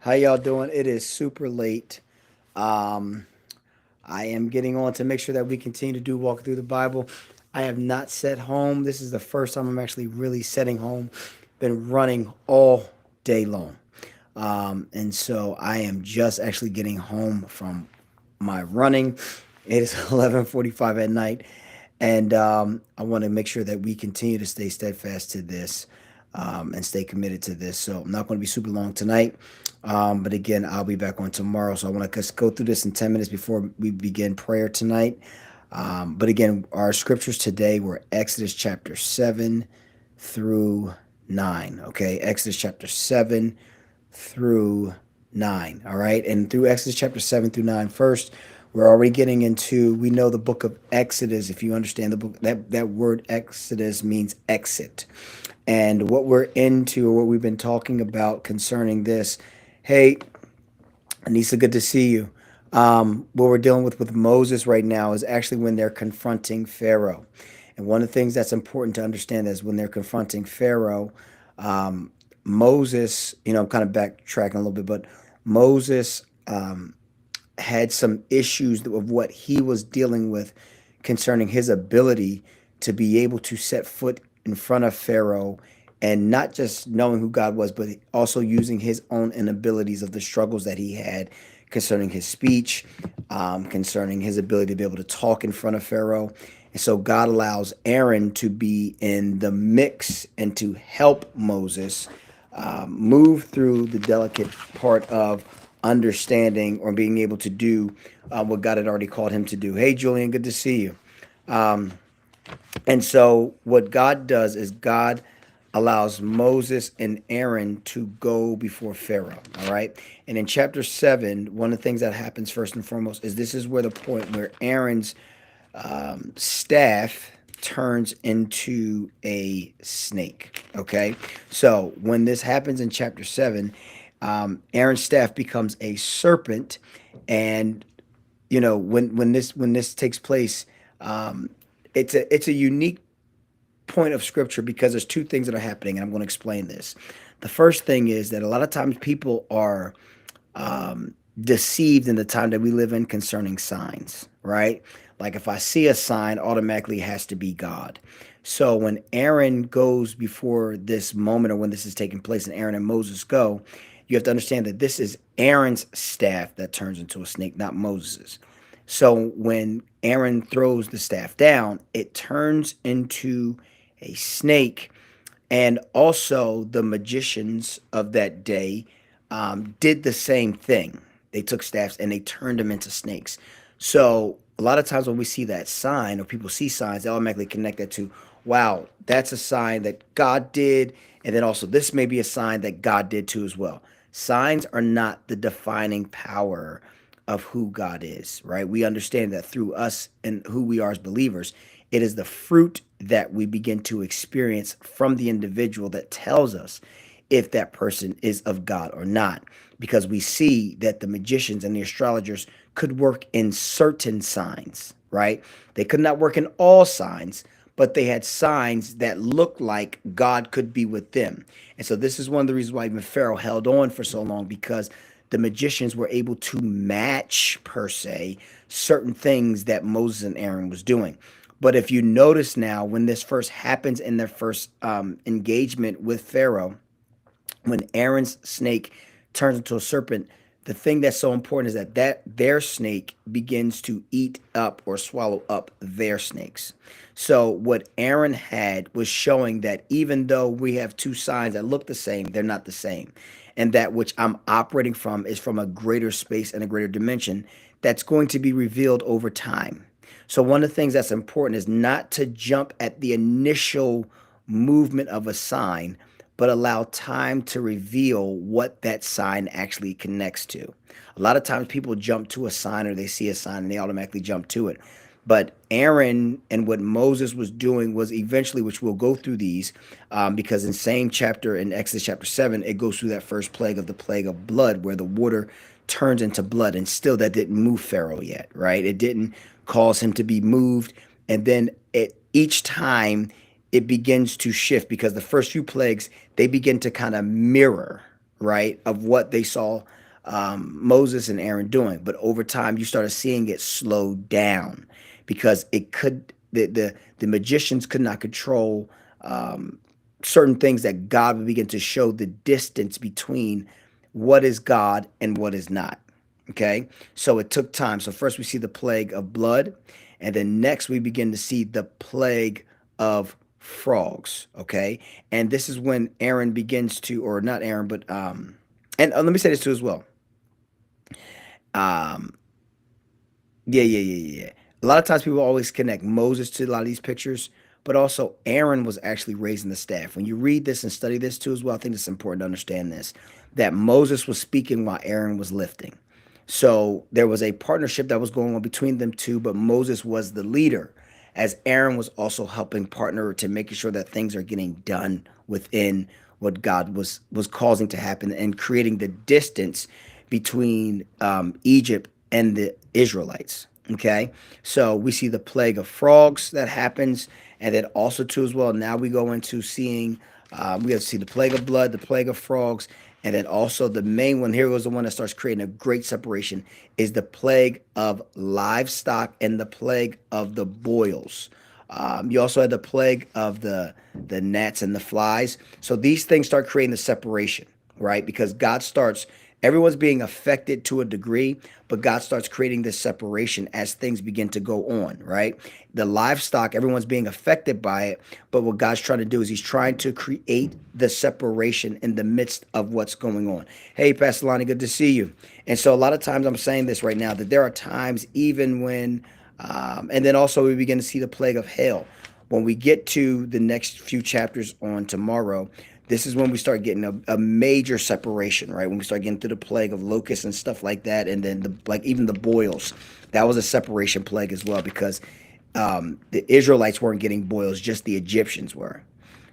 How y'all doing? It is super late. Um, I am getting on to make sure that we continue to do walk through the Bible. I have not set home. This is the first time I'm actually really setting home. Been running all day long. And so I am just actually getting home from my running. It is 11:45 at night, and I want to make sure that we continue to stay steadfast to this and stay committed to this. So I'm not going to be super long tonight, but again, I'll be back on tomorrow. So I want to go through this in 10 minutes before we begin prayer tonight. But again, our scriptures today were Exodus chapter 7 through 9. Okay, Exodus chapter 7 through 9. All right. And through Exodus chapter 7 through 9, first, we're already getting into, we know the book of Exodus. If you understand the book, that word Exodus means exit. And what we're into, or what we've been talking about concerning this, hey, Anissa, good to see you. What we're dealing with Moses right now is actually when they're confronting Pharaoh. And one of the things that's important to understand is when they're confronting Pharaoh, um, Moses, I'm kind of backtracking a little bit, but Moses had some issues of what he was dealing with concerning his ability to be able to set foot in front of Pharaoh and not just knowing who God was, but also using his own inabilities of the struggles that he had concerning his speech, concerning his ability to be able to talk in front of Pharaoh. And so God allows Aaron to be in the mix and to help Moses move through the delicate part of understanding or being able to do what God had already called him to do. Hey, Julian, good to see you. Um, and so, what God does is God allows Moses and Aaron to go before Pharaoh. All right. And in chapter 7, one of the things that happens first and foremost is this is where the point where Aaron's staff turns into a snake. Okay. So, when this happens in chapter 7, Aaron's staff becomes a serpent. And when this takes place, um, it's a unique point of scripture because there's two things that are happening, and I'm going to explain this. The first thing is that a lot of times people are deceived in the time that we live in concerning signs, right? Like if I see a sign, automatically it has to be God. So when Aaron goes before this moment or when this is taking place and Aaron and Moses go, you have to understand that this is Aaron's staff that turns into a snake, not Moses's. So when Aaron throws the staff down, it turns into a snake. And also, the magicians of that day did the same thing. They took staffs and they turned them into snakes. So, a lot of times when we see that sign or people see signs, they automatically connect that to, wow, that's a sign that God did. And then also, this may be a sign that God did too as well. Signs are not the defining power of who God is, right? We understand that through us and who we are as believers, it is the fruit that we begin to experience from the individual that tells us if that person is of God or not. Because we see that the magicians and the astrologers could work in certain signs, right? They could not work in all signs, but they had signs that looked like God could be with them. And so this is one of the reasons why even Pharaoh held on for so long, because the magicians were able to match, per se, certain things that Moses and Aaron was doing. But if you notice now, when this first happens in their first engagement with Pharaoh, when Aaron's snake turns into a serpent, the thing that's so important is that their snake begins to eat up or swallow up their snakes. So what Aaron had was showing that even though we have two signs that look the same, they're not the same. And that which I'm operating from is from a greater space and a greater dimension that's going to be revealed over time. So one of the things that's important is not to jump at the initial movement of a sign, but allow time to reveal what that sign actually connects to. A lot of times people jump to a sign or they see a sign and they automatically jump to it. But Aaron and what Moses was doing was eventually, which we'll go through these, because in same chapter in Exodus chapter 7, it goes through that first plague of the plague of blood, where the water turns into blood, and still that didn't move Pharaoh yet, right? It didn't cause him to be moved, and then each time it begins to shift because the first few plagues they begin to kind of mirror, right, of what they saw Moses and Aaron doing. But over time, you started seeing it slow down because it could the magicians could not control certain things that God would begin to show the distance between what is God and what is not. Okay, so it took time. So first we see the plague of blood, and then next we begin to see the plague of frogs. Okay, and this is when Aaron begins to, or not Aaron, but and let me say this too as well. Um, yeah. A lot of times people always connect Moses to a lot of these pictures, but also Aaron was actually raising the staff. When you read this and study this too as well, I think it's important to understand this, that Moses was speaking while Aaron was lifting. So there was a partnership that was going on between them two, but Moses was the leader, as Aaron was also helping partner to making sure that things are getting done within what God was causing to happen and creating the distance between Egypt and the Israelites. Okay, so we see the plague of frogs that happens, and then also too as well. Now we go into seeing we have to see the plague of blood, the plague of frogs, and then also the main one here was the one that starts creating a great separation is the plague of livestock and the plague of the boils. You also had the plague of the gnats and the flies. So these things start creating the separation, right? Because God starts, everyone's being affected to a degree, but God starts creating this separation as things begin to go on, right? The livestock, everyone's being affected by it, but what God's trying to do is He's trying to create the separation in the midst of what's going on. Hey, Pastor Lonnie, good to see you. And so a lot of times I'm saying this right now that there are times even when, and then also we begin to see the plague of hail. When we get to the next few chapters on tomorrow, this is when we start getting a major separation, right? When we start getting to the plague of locusts and stuff like that, and then the like even the boils, that was a separation plague as well because the Israelites weren't getting boils, just the Egyptians were.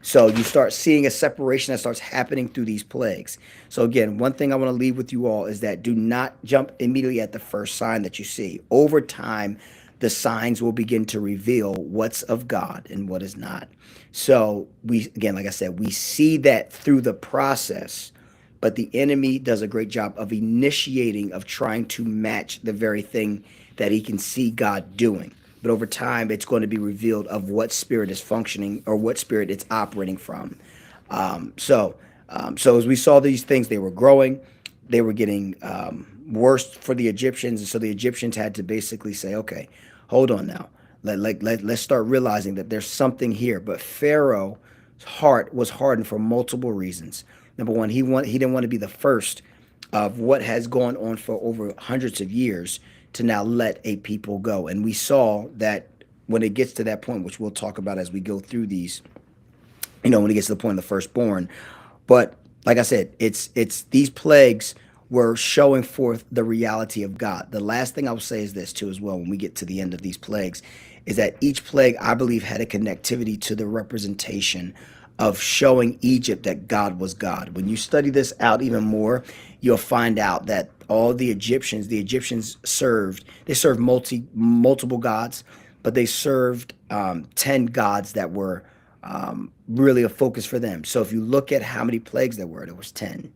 So you start seeing a separation that starts happening through these plagues. So again, one thing I want to leave with you all is that do not jump immediately at the first sign that you see. Over time, the signs will begin to reveal what's of God and what is not. So we, again, like I said, we see that through the process, but the enemy does a great job of initiating, of trying to match the very thing that he can see God doing. But over time, it's going to be revealed of what spirit is functioning or what spirit it's operating from. So as we saw these things, they were growing, they were getting worse for the Egyptians, and so the Egyptians had to basically say, "Okay, hold on now. Let's start realizing that there's something here." But Pharaoh's heart was hardened for multiple reasons. Number one, he didn't want to be the first of what has gone on for over hundreds of years to now let a people go. And we saw that when it gets to that point, which we'll talk about as we go through these, when it gets to the point of the firstborn. But like I said, it's these plagues were showing forth the reality of God. The last thing I will say is this too as well when we get to the end of these plagues is that each plague I believe had a connectivity to the representation of showing Egypt that God was God. When you study this out even more, you'll find out that all the Egyptians served multiple gods, but they served 10 gods that were really a focus for them. So if you look at how many plagues there was 10.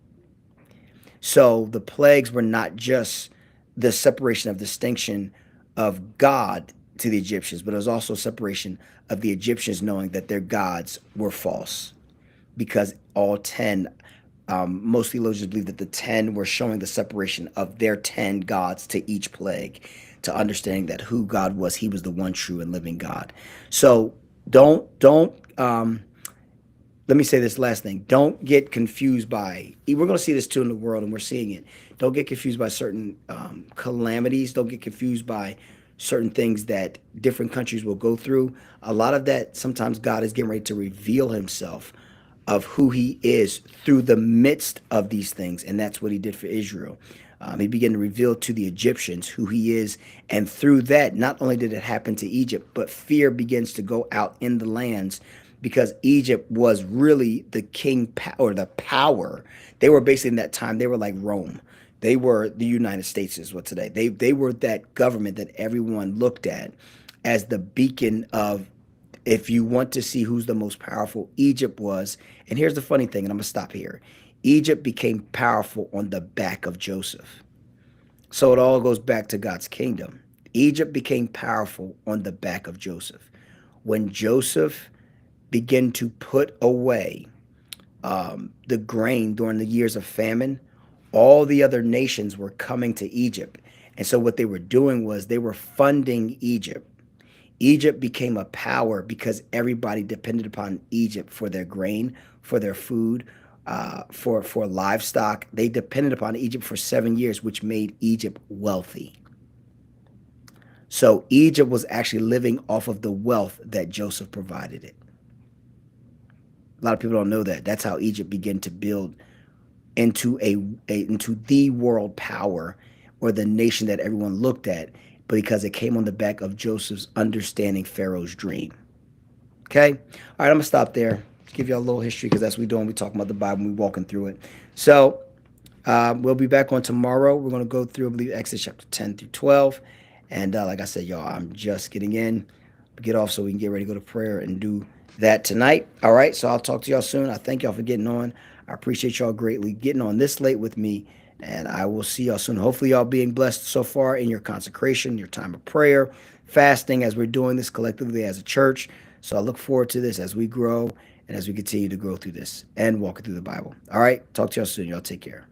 So the plagues were not just the separation of distinction of God to the Egyptians, but it was also separation of the Egyptians knowing that their gods were false because all 10, most theologians believe that the 10 were showing the separation of their 10 gods to each plague, to understanding that who God was, he was the one true and living God. So don't let me say this last thing. Don't get confused by, we're going to see this too in the world, and we're seeing it. Don't get confused by certain calamities. Don't get confused by certain things that different countries will go through. A lot of that, sometimes God is getting ready to reveal himself of who he is through the midst of these things. And that's what he did for Israel. He began to reveal to the Egyptians who he is. And through that, not only did it happen to Egypt, but fear begins to go out in the lands because Egypt was really the or the power. They were basically in that time, they were like Rome. They were the United States is what today. They were that government that everyone looked at as the beacon of, if you want to see who's the most powerful, Egypt was. And here's the funny thing, and I'm going to stop here. Egypt became powerful on the back of Joseph. So it all goes back to God's kingdom. Egypt became powerful on the back of Joseph. When Joseph began to put away the grain during the years of famine, all the other nations were coming to Egypt. And so what they were doing was they were funding Egypt. Egypt became a power because everybody depended upon Egypt for their grain, for their food, for livestock. They depended upon Egypt for 7 years, which made Egypt wealthy. So Egypt was actually living off of the wealth that Joseph provided it. A lot of people don't know that. That's how Egypt began to build into into the world power, or the nation that everyone looked at, because it came on the back of Joseph's understanding Pharaoh's dream. Okay. All right. I'm gonna stop there. Give you all a little history because that's what we're doing. We're talking about the Bible. We're walking through it. So we'll be back on tomorrow. We're gonna go through, I believe, Exodus chapter 10 through 12. And like I said, y'all, I'm just getting in, get off so we can get ready to go to prayer and do that tonight. All right. So I'll talk to y'all soon. I thank y'all for getting on. I appreciate y'all greatly getting on this late with me. And I will see y'all soon. Hopefully, y'all being blessed so far in your consecration, your time of prayer, fasting, as we're doing this collectively as a church. So I look forward to this as we grow and as we continue to grow through this and walking through the Bible. All right. Talk to y'all soon. Y'all take care.